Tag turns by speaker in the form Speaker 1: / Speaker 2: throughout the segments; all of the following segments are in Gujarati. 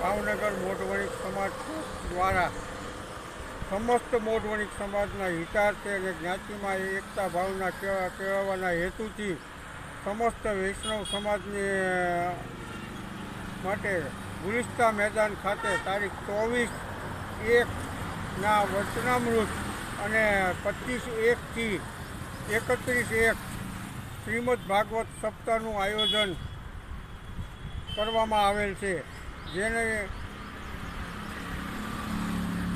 Speaker 1: ભાવનગર મોઢવણિક સમાજ દ્વારા સમસ્ત મોઢવણિક સમાજના હિતાર્થે અને જ્ઞાતિમાં એકતા ભાવના કેળવવાના હેતુથી સમસ્ત વૈષ્ણવ સમાજને માટે ગુલિસ્તા મેદાન ખાતે તારીખ 24/1ના વચનામૃત અને 25/1થી 31/1 શ્રીમદ ભાગવત સપ્તાહનું આયોજન કરવામાં આવેલ છે, જેને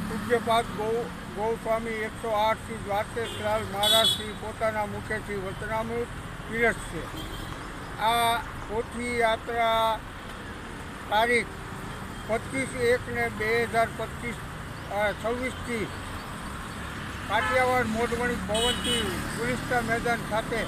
Speaker 1: પૂજ્યપાદ ગૌસ્વામી 108 શ્રી દ્વારકેશલાલ મહારાજ શ્રી પોતાના મુખેથી વચનામૃત પીરસશે. આ પોથી યાત્રા તારીખ 25/1/2026 કાઠિયાવાડ મોઢવણિક ભવનથી ગુલિસ્તા મેદાન ખાતે